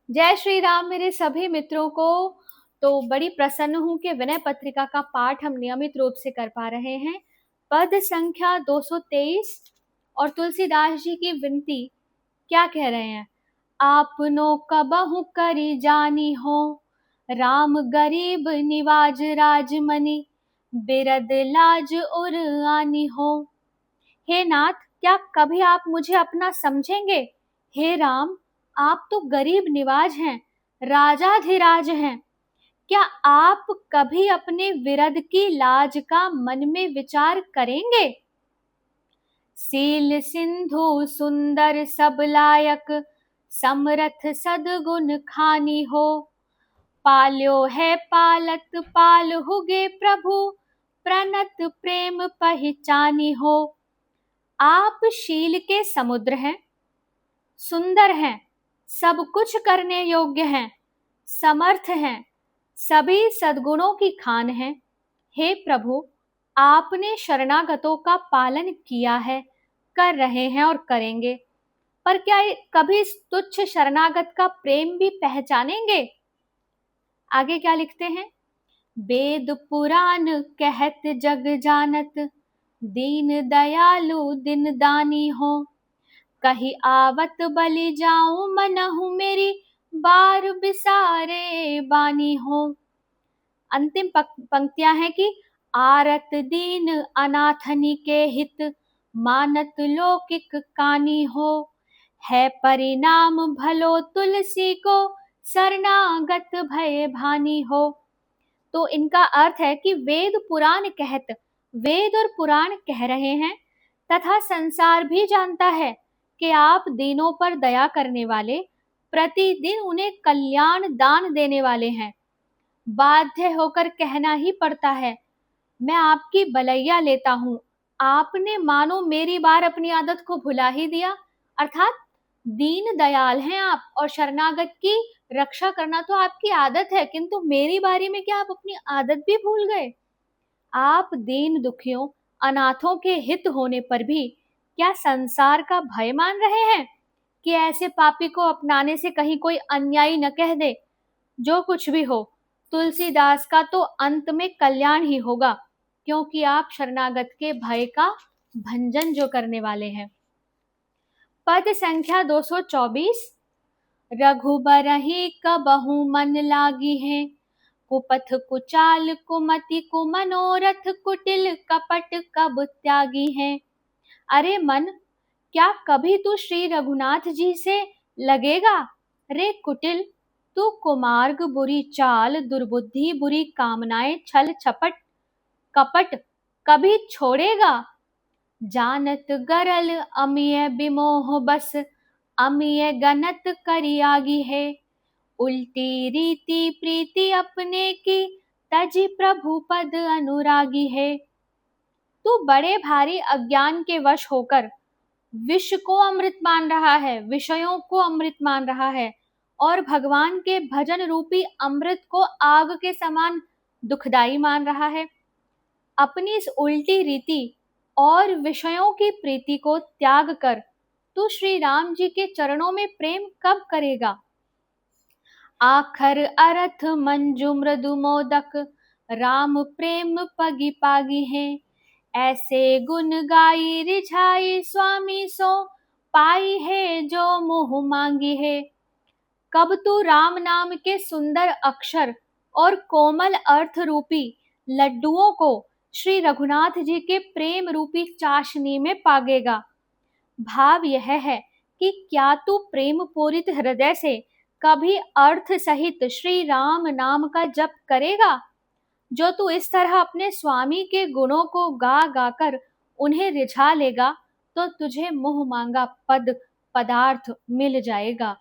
जय श्री राम मेरे सभी मित्रों को। तो बड़ी प्रसन्न हूं कि विनय पत्रिका का पाठ हम नियमित रूप से कर पा रहे हैं। पद संख्या 223 और तुलसीदास जी की विनती क्या कह रहे हैं। आपनो कबहु करी जानी हो, राम गरीब निवाज राजमणि, बिरद लाज उर आनी हो। हे नाथ, क्या कभी आप मुझे अपना समझेंगे। हे राम, आप तो गरीब निवाज हैं, राजाधिराज हैं। क्या आप कभी अपने विरद की लाज का मन में विचार करेंगे। सील सिंधु सुंदर सब लायक, समरथ सदगुण खानी हो। पाल्यो है पालत पाल हुगे प्रभु, प्रणत प्रेम पहचानी हो। आप शील के समुद्र हैं, सुंदर हैं, सब कुछ करने योग्य हैं, समर्थ हैं, सभी सद्गुणों की खान हैं। हे प्रभु, आपने शरणागतों का पालन किया है, कर रहे हैं और करेंगे, पर क्या कभी इस तुच्छ शरणागत का प्रेम भी पहचानेंगे। आगे क्या लिखते हैं। वेद पुराण कहत जग जानत, दीन दयालु दिन दानी हो। कही आवत बलि जाऊं मनहु मेरी, बार बिसारे बानी हो। अंतिम पंक्तियां हैं कि आरत दीन अनाथनी के हित, मानत लौकिक कानी हो। है परिणाम भलो तुलसी को, शरणागत भय भानी हो। तो इनका अर्थ है कि वेद पुराण कहत, वेद और पुराण कह रहे हैं तथा संसार भी जानता है कि आप दीनों पर दया करने वाले, प्रतिदिन उन्हें कल्याण दान देने वाले हैं। बाध्य होकर कहना ही पड़ता है, मैं आपकी भलैया लेता हूं। आपने मानो मेरी बार अपनी आदत को भुला ही दिया। अर्थात दीन दयाल हैं आप और शरणागत की रक्षा करना तो आपकी आदत है, किंतु मेरी बारी में क्या आप अपनी आदत भी भूल गए। आप दीन दुखियों अनाथों के हित होने पर भी क्या संसार का भय मान रहे हैं कि ऐसे पापी को अपनाने से कहीं कोई अन्यायी न कह दे। जो कुछ भी हो, तुलसीदास का तो अंत में कल्याण ही होगा, क्योंकि आप शरणागत के भय का भंजन जो करने वाले हैं। पद संख्या 224। रघुबरहि कबहु मन लागी है, कुपथ कुचाल कुमति कुमनोरथ, कुटिल कपट कब त्यागी है। अरे मन, क्या कभी तू श्री रघुनाथ जी से लगेगा। रे कुटिल, तू कुमार्ग बुरी चाल, दुर्बुद्धि बुरी कामनाएं, छल छपट कपट कभी छोड़ेगा। जानत गरल अमिय बिमोह बस, अमिय गनत करियागी है। उल्टी रीति प्रीति अपने की, तजी प्रभु पद अनुरागी है। तू बड़े भारी अज्ञान के वश होकर विष को अमृत मान रहा है, विषयों को अमृत मान रहा है और भगवान के भजन रूपी अमृत को आग के समान दुखदाई मान रहा है। अपनी इस उल्टी रीति और विषयों की प्रीति को त्याग कर तू श्री राम जी के चरणों में प्रेम कब करेगा। आखर अरथ मंजू मृदु मोदक, राम प्रेम पगी पागी है। ऐसे गुण गाई रिझाई, स्वामी सो पाई है जो मुँह मांगी है। कब तू राम नाम के सुंदर अक्षर और कोमल अर्थ रूपी लड्डुओं को श्री रघुनाथ जी के प्रेम रूपी चाशनी में पागेगा। भाव यह है कि क्या तू प्रेम पूरित हृदय से कभी अर्थ सहित श्री राम नाम का जप करेगा। जो तू इस तरह अपने स्वामी के गुणों को गा गाकर उन्हें रिझा लेगा, तो तुझे मुंह मांगा पद पदार्थ मिल जाएगा।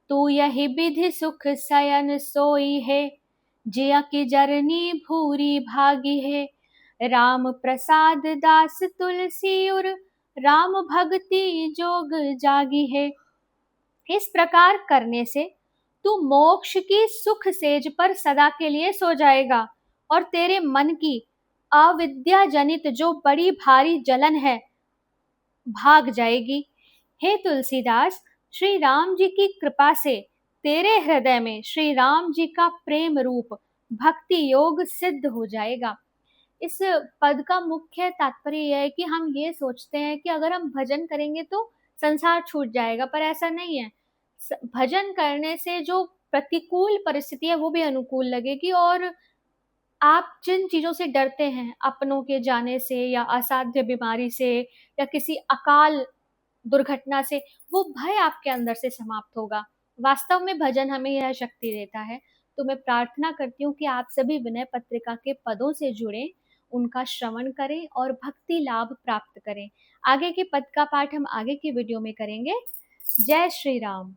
तू यही विधि सुख शयन सोई है, जिया की जरनी भूरी भागी है। राम प्रसाद दास तुलसी उर, राम भक्ति जोग जागी है। इस प्रकार करने से तू मोक्ष की सुख सेज पर सदा के लिए सो जाएगा और तेरे मन की अविद्या जनित जो बड़ी भारी जलन है भाग जाएगी। हे तुलसीदास, श्री राम जी की कृपा से तेरे हृदय में श्री राम जी का प्रेम रूप भक्ति योग सिद्ध हो जाएगा। इस पद का मुख्य तात्पर्य यह है कि हम ये सोचते हैं कि अगर हम भजन करेंगे तो संसार छूट जाएगा, पर ऐसा नहीं है। भजन करने से जो प्रतिकूल परिस्थिति है वो भी अनुकूल लगेगी, और आप जिन चीजों से डरते हैं, अपनों के जाने से या असाध्य बीमारी से या किसी अकाल दुर्घटना से, वो भय आपके अंदर से समाप्त होगा। वास्तव में भजन हमें यह शक्ति देता है। तो मैं प्रार्थना करती हूँ कि आप सभी विनय पत्रिका के पदों से जुड़ें, उनका श्रवण करें और भक्ति लाभ प्राप्त करें। आगे के पद का पाठ हम आगे की वीडियो में करेंगे। जय श्री राम।